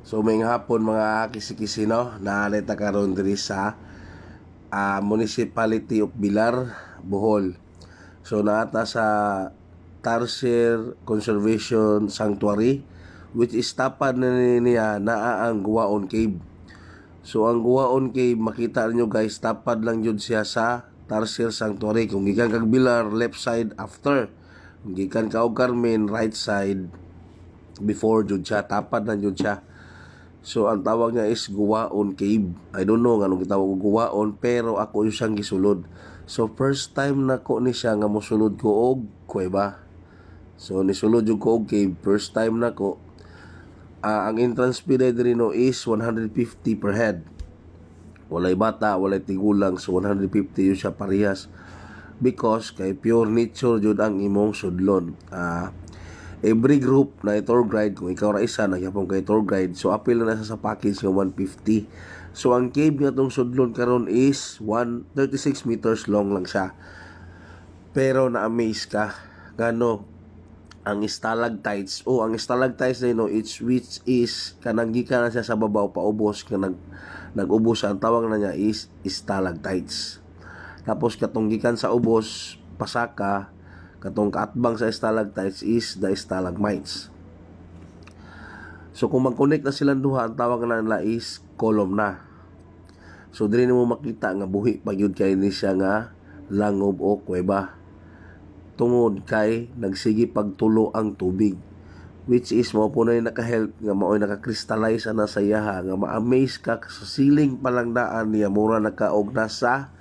So may hapon mga kisi-kisi no, naalita karon diri sa Municipality of Bilar, Bohol. So naata sa Tarsier Conservation Sanctuary which is tapad na niya naa ang Guwaon Cave. So ang Guwaon Cave makita niyo guys, tapad lang jud siya sa Tarsier Sanctuary. Kung gikan kag Bilar, left side after. Kung gikan ka og Carmen, right side before jud siya, tapad lang jud siya. So ang tawag niya is Guwaon Cave. I don't know anong gitawag og Guwaon, pero ako yung siyang gisulod. So first time nako ni siya nga mosulod ko og kuweba. So nisulod yung ko og cave, first time nako. Ang entrance fee diri no is 150 per head. Walay bata, walay tigulang, so 150 yun siya parehas. Because kay pure nature jud ang imong sudlon. Every group na tour guide, kung ikaw ra isa nagyapon kay tour guide, so apil na sa package nga 150. So ang cave nga tong sudlon karon is 136 meters long lang siya. Pero na-amaze ka ngano ang stalactites. Ang stalactites na which is kanang gikan na siya sa babaw paubos, kanang nag-ubos, ang tawag na niya is stalactites. Tapos katong gikan sa ubos pasaka, katong kaatbang sa stalactites is the stalagmites. So kung mag-connect na silang duha, ang tawag na nila is columna. So dili mo makita nga buhi pagyud kay ni siya nga langob o kuweba. Tungod kay nagsigi pagtulo ang tubig, which is mo po na naka-help nga mao'y naka-crystallize na sa iyaha, nga ma-amaze ka sa ceiling palang daan niya, mura nakaog na sa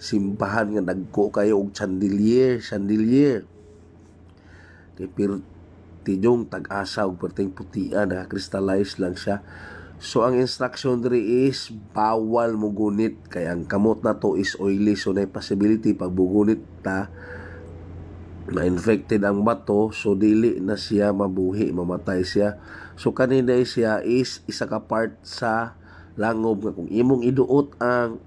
simbahan nga nagko kayo og chandelier kay pirtidong tag-asa og perting putian, naka-crystallize lang siya. So ang instruction diri is bawal mo gunit, kay ang kamot na to is oily, so na possibility pag bugunit ta na-infected ang bato, so dili na siya mabuhi, mamatay siya. So kanina siya is isa ka part sa langob nga kung imong iduot ang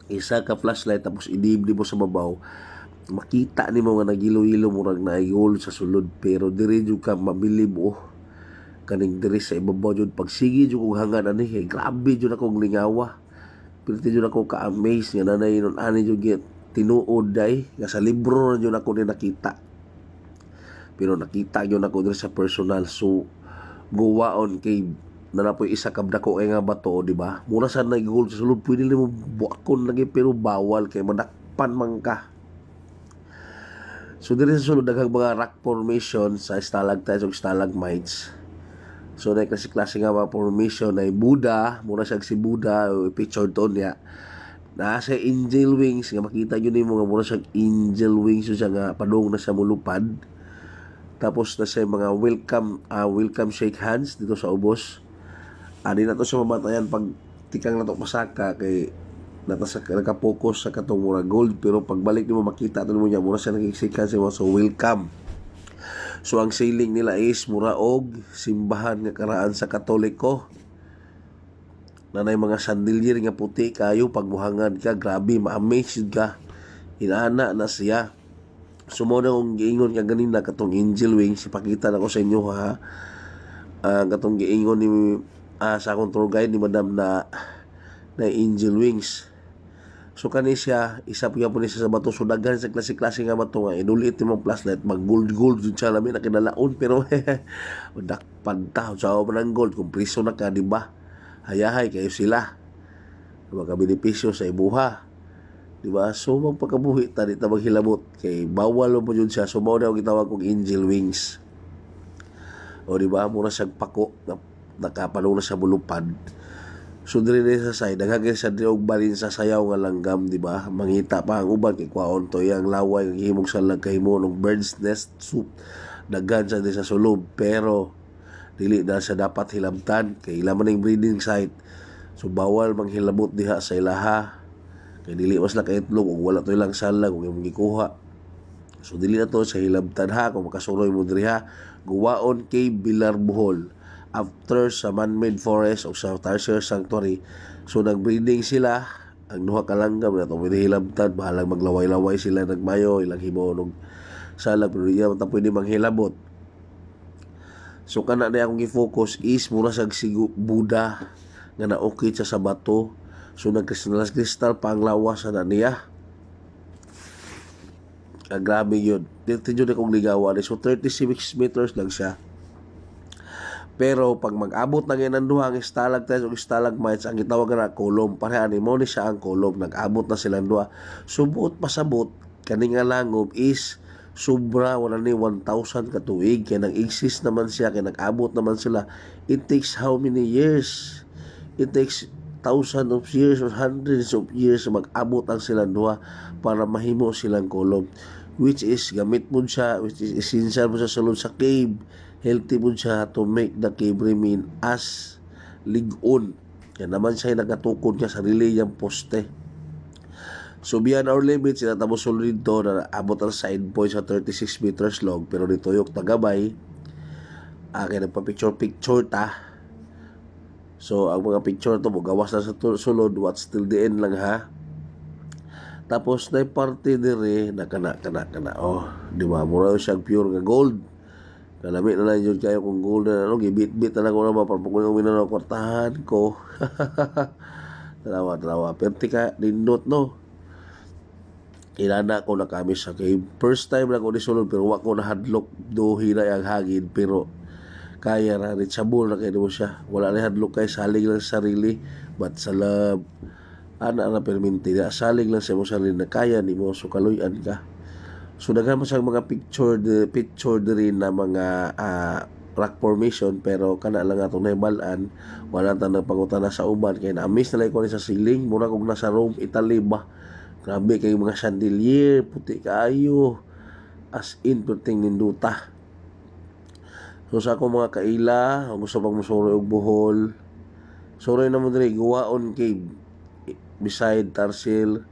isa ka flashlight tapos idibdi mo sa babaw, makita nimo nga nagilo-ilo murag naayol sa sulod, pero diri jud ka mabilib kaning diri sa ibabaw jud pagsigi jud kog hangad ani, kay grabe jud akong lingawa, pero jud ako ka-amaze nga nanay nun ani jud tinuod day nga sa libro na yun ako din nakita, pero nakita yun ako din sa personal. So Guwaon Cave na napoy isa kabdako nga bato, di ba? Mura sa nag-gold sa sulod, pwede mo buakon lagi, pero bawal kay madakpan man ka. So diri sa sulod daghang mga rock formation sa stalactites ug stalagmites. So na klase nga mga formation na Buddha, mura siya si Buddha, pictured doon niya. Nasa angel wings nga makita nyo nimo nga mura siya angel wings, so siya nga padung na siya mulupad. Tapos na siya mga welcome shake hands dito sa ubos. Di na to siya mamatayan pag tikang na to pasaka, kay nakapokus sa katong mura gold, pero pagbalik nimo makita to mo niya mura siya nag-shake hands mo, so welcome. So ang ceiling nila is mura og simbahan nga karaan sa Katoliko. Nanay mga chandelier nga puti kayo, pagbuhangan ka, grabe, ma-amaze ka, inaana na siya. Sumo na kong giingon ka ganina katong angel wings, ipakita na ko sa inyo ha. Katong giingon ni sa akong tour guide ni madam na angel wings. So kani siya, isa po ni siya sa bato, so daghan sa klase-klase nga bato nga inulit ni mong flashlight, mag gold siya lamin na kinalaon, pero dakpan ta sa man gold, kung priso na ka, di ba? Hayahay kayo sila, magka-benepisyo sa ibuha, di ba? So magpakabuhi ta, di ta maghilabot, kay bawal mo yun siya. So mao na gitawag kong angel wings, o di ba, muna siyang pako nakapalong na sa bulupad. So diri na sa side daghang sa diog balin sa sayaw nga langgam, di ba? Mangita pa ang uban kay kwaon to yang laway nga himog sa kahimo ng bird's nest soup, daghan sa sa sulod, pero dili na sa dapat hilabtan kay ila man ang breeding site. So bawal manghilabot diha sa ilaha, kay dili mas lang kaitlog ug wala to ilang sala kung imong gikuha. So dili na to sa hilabtan ha, kung makasuroy mo diri ha. Guwaon Cave, Bilar, Bohol, after sa man-made forest o sa Tarsier Sanctuary. So nagbreeding sila, ang duha ka langgam na to pwede hilabtan, bahalang maglaway-laway sila nagmayo, ilang himunog sala, pero di man ta pwede manghilabot. So kana na akong gi-focus is mura sag si Buddha nga naukit siya sa bato. So nagkristal pa ang lawas na niya. Grabe yun. Dito yun akong ligawan. So 36 meters lang siya. Pero pag mag-abot na ngayon ng duha ang stalactites o stalagmites, ang gitawag na kolom. Pareha ni mo ni siya ang kolom. Nag-abot na silang duha. Subot pasabot kani nga langob is sobra wala ni 1,000 katuig. Kaya nag-exist naman siya. Kaya nag-abot naman sila. It takes how many years? It takes thousands of years or hundreds of years mag-abot ang silang duha para mahimo silang kolom, which is gamit mo siya, which is essential mo sa sulod sa cave. Healthy mo siya to make the cave remain as ligon. Yan naman siya nagatukod niya sarili niyang poste. So beyond our limit, sila tamo sulod dito na abot ang side point sa 36 meters long, pero dito yung tagabay kaya nagpa-picture ta. So ang mga picture to gawas na sa sulod, what's till the end lang ha. Tapos na parte dire na kana oh, di ba mura siya pure nga gold. Kalami na lang yun kayo kung gold na ano, gibit-bit na lang ko na mapapagod yung minanaw kwartahan ko. Talawa. Perti ka, nindot no. Ilana ko na kami sa cave. First time na ko nisulod, pero wako na hadlok do hina ang hangin, pero kaya na reachable na kayo mo siya. Wala na hadlok kay salig lang sa sarili, but sa love ana perminti na salig lang sa mo sarili na kaya ni mo, so kaluyan ka. So daghan mo sa mga picture rin na mga rock formation, pero kana lang atong nahibalan, wala ta nagpangutan na sa uban kay na-miss na lang ko sa ceiling. Mura kog nasa Rome, Italy ba. Grabe kay mga chandelier puti kaayo, as in perting ninduta. So sa akong mga kaila, gusto pang musuroy og buhol, suroy na mo diri Guwaon Cave beside Tarsier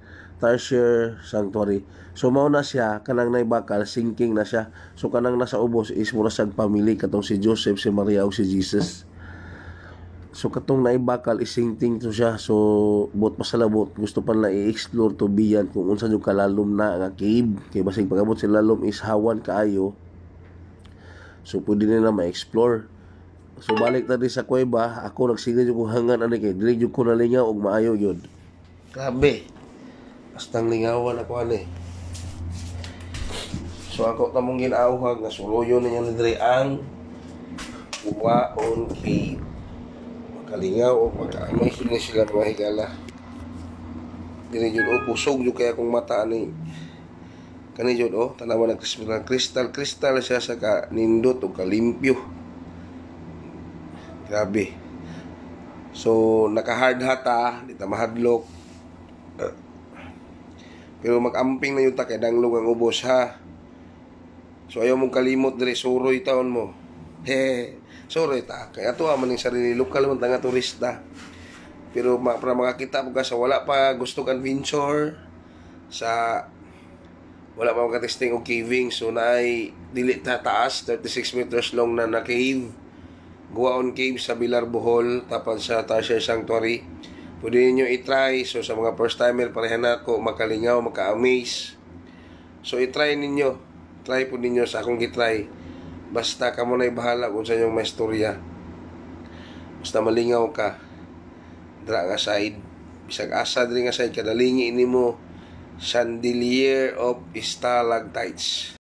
Sanctuary. So mao na siya, kanang naibakal sinking na siya. So kanang nasa ubos is mura sang family katong si Joseph, si Maria ug si Jesus. So katong naibakal is sinking to siya. So bot pasalabot gusto pa na i-explore to beyond kung unsa yung kalalom na nga cave. Kay basig pagabot si lalom is hawan kaayo. So pwede nila ma-explore. So balik na din sa kuweba, ako nagsigad yung hangan ani kay dili yung ko nalingaw og maayo yun. Grabe. Bastang lingawan ako ani. So ako tamong ginauhag nga suluyon niya ni diri ang Guwaon Cave. Makalingaw o pagkaamay sila sila mga higala. Dili yun kusog yung kaya kong mata ani. Kani yun tanawa ng kristal siya sa nindot o kalimpyo. Grabe. So naka-hard hat di ta mahadlok. Pero mag-amping na yung ta kay danglog ang ubos ha. So ayaw mong kalimot dire, suroy taon mo. Suroy ta. Kaya ato man ning sarili lokal man nga turista. Pero para makakita mo ka sa wala pa gusto adventure sa wala pa makatesting og caving, so naay dili ta taas 36 meters long na cave. Guwaon Cave sa Bilar Bohol, tapan sa Tarsier Sanctuary. Pwede niyo i-try. So sa mga first timer, parehan na ako makalingaw, maka-amaze. So i-try ninyo. Try po ninyo sa akong gitry. Basta ka mo na ibahala kung sa inyong may istorya. Basta malingaw ka. Dra nga side. Bisag asa diri nga side, kadalingi ini mo chandelier of stalactites.